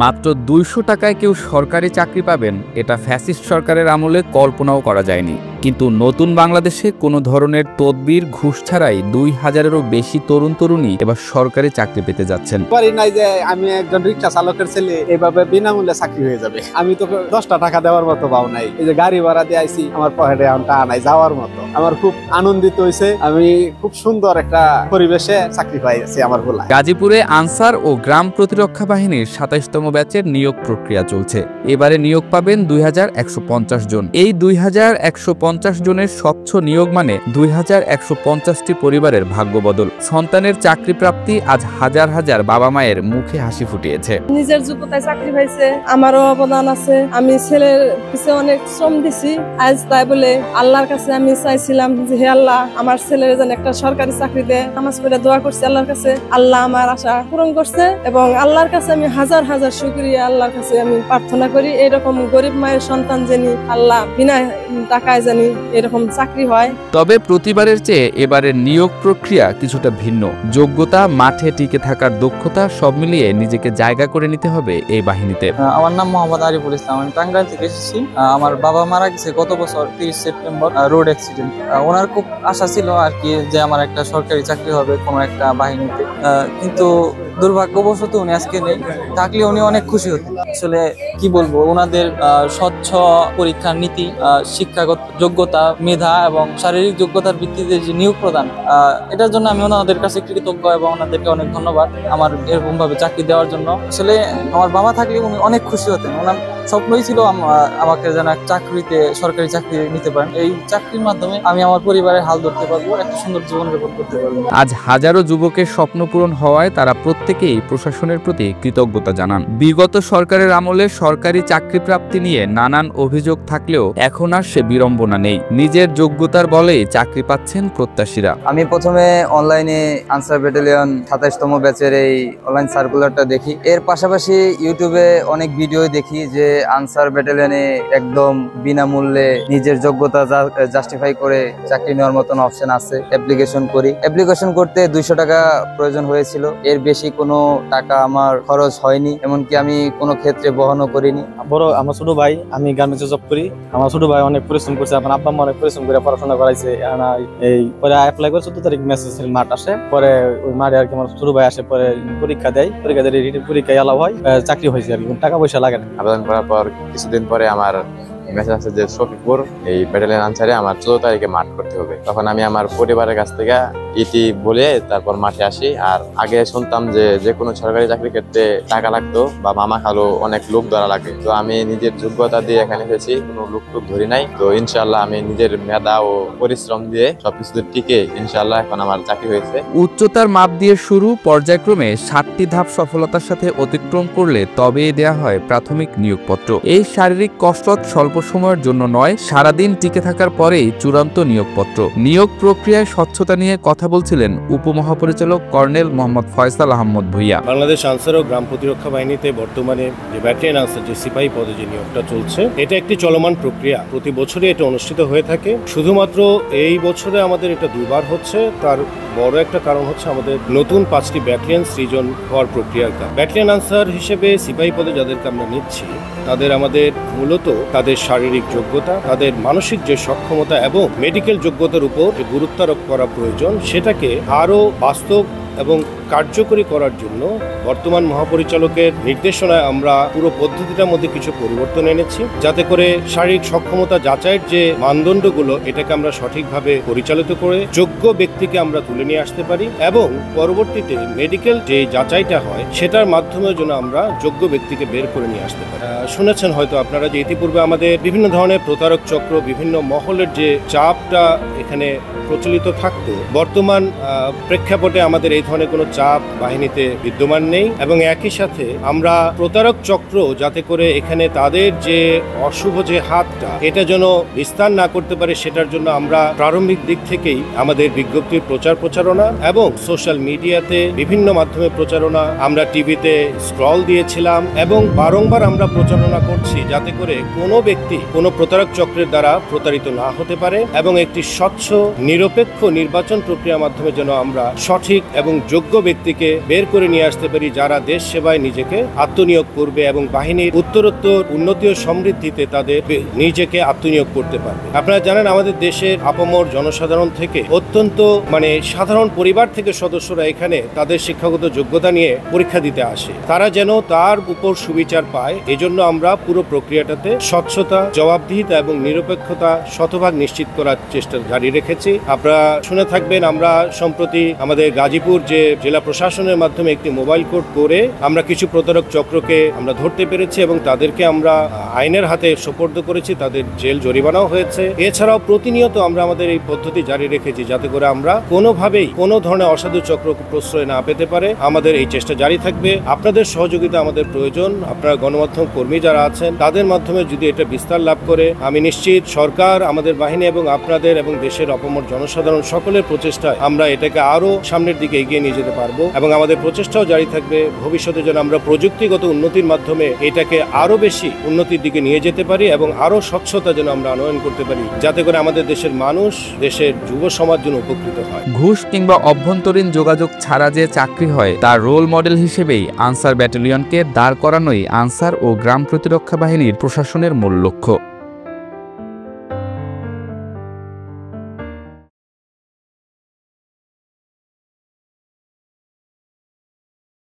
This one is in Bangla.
মাত্র ২০০ টাকায় কেউ সরকারি চাকরি পাবেন, এটা ফ্যাসিস্ট সরকারের আমলে কল্পনাও করা যায়নি। কিন্তু নতুন বাংলাদেশে কোনো ধরনের তদবির ঘুষ ছাড়াই ২০০০-এরও বেশি তরুণ তরুণী এবার সরকারি চাকরি পেতে যাচ্ছেন। নাই যে আমি একজন রিক্সা চালকের ছেলে এভাবে বিনামূল্যে চাকরি হয়ে যাবে, আমি তো ১০টা টাকা দেওয়ার মতো পাও নাই। এই যে গাড়ি ভাড়া দিয়ে আইছি, আমার পকেটে টাকা নাই যাওয়ার মতো। আমার খুব আনন্দিত হয়েছে, আমি খুব সুন্দর একটা পরিবেশে চাকরি পাইছি আমার গোলা। গাজীপুরে আনসার ও গ্রাম প্রতিরক্ষা বাহিনীর ২৭তম ব্যাচের নিয়োগ প্রক্রিয়া চলছে। এবারে নিয়োগ পাবেন ২১৫০ জন। এই ২১৫০ জনের স্বচ্ছ নিয়োগ মানে ২১৫০টি পরিবারের ভাগ্য বদল। সন্তানের চাকরি প্রাপ্তি আজ হাজার হাজার বাবা মায়ের মুখে হাসি ফুটিয়েছে। নিজের যোগ্যতায় চাকরি পাইছে, আমারও অবদান আছে। আমি ছেলের পিছনে অনেক শ্রম দিছি। আজ তাই বলে আল্লাহর কাছে আমি চাইছিলাম যে হে আল্লাহ, আমার ছেলের যেন একটা সরকারি চাকরি দেয়। নামাজ পড়ে দোয়া করছি আল্লাহর কাছে, আল্লাহ আমার আশা পূরণ করছে এবং আল্লাহর কাছে আমি হাজার হাজার শুকরিয়া আল্লাহর কাছে আমি প্রার্থনা করি এরকম গরিব মায়ের সন্তান জানি আল্লাহ বিনা টাকায় জানি এরকম চাকরি হয়। তবে প্রতিবারের চেয়ে এবারের নিয়োগ প্রক্রিয়া কিছুটা ভিন্ন। যোগ্যতা, মাঠে টিকে থাকার দক্ষতা সব মিলিয়ে নিজেকে জায়গা করে নিতে হবে এই বাহিনীতে। আমার নাম মোহাম্মদ আরিফুল ইসলাম, আমি টাঙ্গাইল থেকে এসেছি। আমার বাবা মারা গেছে গত বছর 30 সেপ্টেম্বর রোড অ্যাক্সিডেন্ট। ওনার খুব আশা ছিল আর কি যে আমার একটা সরকারি চাকরি হবে কোনো একটা বাহিনীতে, কিন্তু দুর্ভাগ্যবশত উনি আজকে নেই। থাকলে উনি অনেক খুশি হতেন। আসলে কি বলবো, ওনাদের স্বচ্ছ পরীক্ষার নীতি, শিক্ষাগত যোগ্যতা, মেধা এবং শারীরিক যোগ্যতার ভিত্তিতে যে নিয়োগ প্রদান, এটার জন্য আমি ওনাদের কাছে কৃতজ্ঞ এবং ওনাদেরকে অনেক ধন্যবাদ আমার এরকম ভাবে চাকরি দেওয়ার জন্য। আসলে আমার বাবা থাকলে উনি অনেক খুশি হতেন। ওনার স্বপ্নই ছিল আমাকে যেন এক চাকরিতে সরকারি চাকরি নিতে পারেন। এই চাকরির মাধ্যমে আমি আমার পরিবারের হাল ধরতে পারবো, একটা সুন্দর জীবনযাপন করতে পারবো। আজ হাজারো যুবকের স্বপ্ন পূরণ হওয়ায় তারা প্রত্যেকেই প্রশাসনের প্রতি কৃতজ্ঞতা জানান। বিগত সরকারের আমলে সরকারি চাকরি প্রাপ্তি নিয়ে নানান অভিযোগ থাকলেও এখন আর সে বিড়ম্বনা নেই। নিজের যোগ্যতার বলেই চাকরি পাচ্ছেন প্রত্যাশীরা। আমি প্রথমে অনলাইনে আনসার ব্যাটালিয়ন ২৭তম ব্যাচের এই অনলাইন সার্কুলারটা দেখি। এর পাশাপাশি ইউটিউবে অনেক ভিডিও দেখি যে আনসার ব্যাটালিয়নে একদম বিনামূল্যে নিজের যোগ্যতা জাস্টিফাই করে চাকরি নেওয়ার মতন অপশন আছে। অ্যাপ্লিকেশন করি। অ্যাপ্লিকেশন করতে ২০০ টাকা প্রয়োজন হয়েছিল। এর বেশি কোনো টাকা আমার খরচ হয়নি, এমনকি আমি কোনো ক্ষেত্রে বহনও করিনি। আমার ছোট ভাই, আমি গার্মেন্টসে জব করি। আমার ছোট ভাই অনেক পরিশ্রম করছে, আমার আব্বা অনেক পরিশ্রম করে পড়াশোনা করাইছে। এই পরে অ্যাপ্লাই করে 14 তারিখ মেসেজ মাঠ আসে, পরে ওই মাঠে আর কি আমার ছোট ভাই আসে, পরে পরীক্ষা দেয়, রিটেন পরীক্ষায় এলাও হয়, চাকরি হয়েছে আর কি, টাকা পয়সা লাগে না। আবেদন করার পর কিছুদিন পরে আমার মেসেজ আছে যে শফিপুর এই ব্যাটালিয়ন আনসারে আমার 14 তারিখে মাঠ করতে হবে। তখন আমি আমার পরিবারের কাছ থেকে ইটি বলে তারপর মাঠে আসি। আর আগে শুনতাম যে কোনো সরকারি চাকরির ক্ষেত্রে টাকা লাগতো বা মামা খালো অনেক লোক ধরা লাগে। তো আমি নিজের যোগ্যতা দিয়ে এখানে এসেছি, কোনো লোক ধরি নাই। তো ইনশাল্লাহ আমি নিজের মেধা ও পরিশ্রম দিয়ে সবকিছু টিকে ইনশাল্লাহ এখন আমার চাকরি হয়েছে। উচ্চতার মাপ দিয়ে শুরু, পর্যায়ক্রমে 7টি ধাপ সফলতার সাথে অতিক্রম করলে তবেই দেয়া হয় প্রাথমিক নিয়োগপত্র। এই শারীরিক কসরত স্বল্প সময়ের জন্য নয়, সারাদিন টিকে থাকার পরেই চূড়ান্ত নিয়োগপত্র। নিয়োগ প্রক্রিয়ায় স্বচ্ছতা নিয়ে কথা বলছিলেন উপমহাপরিচালক কর্নেল মোহাম্মদ ফয়সাল আহমদ ভুইয়া। বাংলাদেশ আনসার ও গ্রাম প্রতিরক্ষা বাহিনীতে বর্তমানে যে ব্যাটালিয়ন আনসার যে সিপাহী পদে যে নিয়োগটা চলছে, এটা একটি চলমান প্রক্রিয়া। প্রতি বছরই এটা অনুষ্ঠিত হয়ে থাকে। শুধুমাত্র এই বছরে আমাদের এটা 2বার হচ্ছে। তার বড় একটা কারণ হচ্ছে আমাদের নতুন 5টি ব্যাটালিয়ন সৃজন হওয়ার প্রক্রিয়ার কারণ। ব্যাটালিয়ন আনসার হিসেবে সিপাহী পদে যাদেরকে আমরা নিচ্ছি, তাদের আমাদের মূলত তাদের শারীরিক যোগ্যতা, তাদের মানসিক যে সক্ষমতা এবং মেডিকেল যোগ্যতার উপর যে গুরুত্ব আরোপ করা প্রয়োজন, সেটাকে আরও বাস্তব এবং কার্যকরী করার জন্য বর্তমান মহাপরিচালকের নির্দেশনায় আমরা পুরো পদ্ধতিটার মধ্যে কিছু পরিবর্তন এনেছি, যাতে করে শারীরিক সক্ষমতা যাচাইয়ের যে মানদণ্ডগুলো, এটাকে আমরা সঠিকভাবে পরিচালিত করে যোগ্য ব্যক্তিকে আমরা তুলে নিয়ে আসতে পারি এবং পরবর্তীতে মেডিকেল যে যাচাইটা হয় সেটার মাধ্যমে যেন আমরা যোগ্য ব্যক্তিকে বের করে নিয়ে আসতে পারি। শুনেছেন হয়তো আপনারা যে ইতিপূর্বে আমাদের বিভিন্ন ধরনের প্রতারক চক্র, বিভিন্ন মহলের যে চাপটা এখানে প্রচলিত থাকতো, বর্তমান প্রেক্ষাপটে আমাদের এই ধরনের কোনো চাপ বাহিনীতে বিদ্যমান নেই এবং একই সাথে আমরা প্রতারক চক্র যাতে করে এখানে তাদের যে অশুভ যে হাতটা, এটা যেন বিস্তার না করতে পারে, সেটার জন্য আমরা প্রারম্ভিক দিক থেকেই আমাদের বিজ্ঞপ্তির প্রচারণা এবং সোশ্যাল মিডিয়াতে বিভিন্ন মাধ্যমে প্রচারণা, আমরা টিভিতে স্ক্রল দিয়েছিলাম এবং বারংবার আমরা প্রচারণা করছি যাতে করে কোনো ব্যক্তি কোনো প্রতারক চক্রের দ্বারা প্রতারিত না হতে পারে এবং একটি স্বচ্ছ নিরপেক্ষ নির্বাচন প্রক্রিয়ার মাধ্যমে যেন আমরা সঠিক এবং যোগ্য ব্যক্তিকে বের করে নিয়ে আসতে পারি যারা দেশ সেবায় নিজেকে আত্মনিয়োগ করবে এবং বাহিনীর উত্তরোত্তর উন্নতি ও সমৃদ্ধিতে তাদের নিজেকে আত্মনিয়োগ করতে পারবে। আপনারা জানেন আমাদের দেশের আপামর জনসাধারণ থেকে অত্যন্ত সাধারণ পরিবার থেকে সদস্যরা এখানে তাদের শিক্ষাগত যোগ্যতা নিয়ে পরীক্ষা দিতে আসে। তারা যেন তার উপর সুবিচার পায়, এজন্য আমরা পুরো প্রক্রিয়াটাতে স্বচ্ছতা, জবাবদিহিতা এবং নিরপেক্ষতা শতভাগ নিশ্চিত করার চেষ্টা জারি রেখেছি। আপনারা শুনে থাকবেন আমরা সম্প্রতি আমাদের গাজীপুর যে জেলা প্রশাসনের মাধ্যমে একটি মোবাইল কোড করে আমরা কিছু প্রতারক চক্রকে আমরা ধরতে পেরেছি এবং তাদেরকে আমরা আইনের হাতে সোপর্দ করেছি, তাদের জেল জরিমানাও হয়েছে। এছাড়াও প্রতিনিয়ত আমরা আমাদের এই পদ্ধতি জারি রেখেছি যাতে করে আমরা কোনোভাবেই কোনো ধরনের অসাধু চক্র প্রশ্রয় না পেতে পারে। আমাদের এই চেষ্টা জারি থাকবে। আপনাদের সহযোগিতা আমাদের প্রয়োজন। আপনারা গণমাধ্যম কর্মী যারা আছেন তাদের মাধ্যমে যদি এটা বিস্তার লাভ করে, আমি নিশ্চিত সরকার, আমাদের বাহিনী এবং আপনাদের এবং দেশের অপমর জনসাধারণ সকলের প্রচেষ্টায় আমরা এটাকে আরো সামনের দিকে এগিয়ে নিয়ে যেতে পারবো এবং আমাদের প্রচেষ্টাও জারি থাকবে ভবিষ্যতে যেন আমরা প্রযুক্তিগত উন্নতির মাধ্যমে এটাকে আরো বেশি উন্নতির দিকে নিয়ে যেতে পারি এবং আরো স্বচ্ছতা যেন আমরা আনয়ন করতে পারি যাতে করে আমাদের দেশের মানুষ, দেশের যুব সমাজ যেন উপকৃত হয়। ঘুষ কিংবা অভ্যন্তরীণ যোগাযোগ ছাড়া যে চাকরি হয় তার রোল মডেল হিসেবেই আনসার ব্যাটালিয়নকে দাঁড় করানোই আনসার ও গ্রাম প্রতিরক্ষা বাহিনীর প্রশাসনের মূল লক্ষ্য।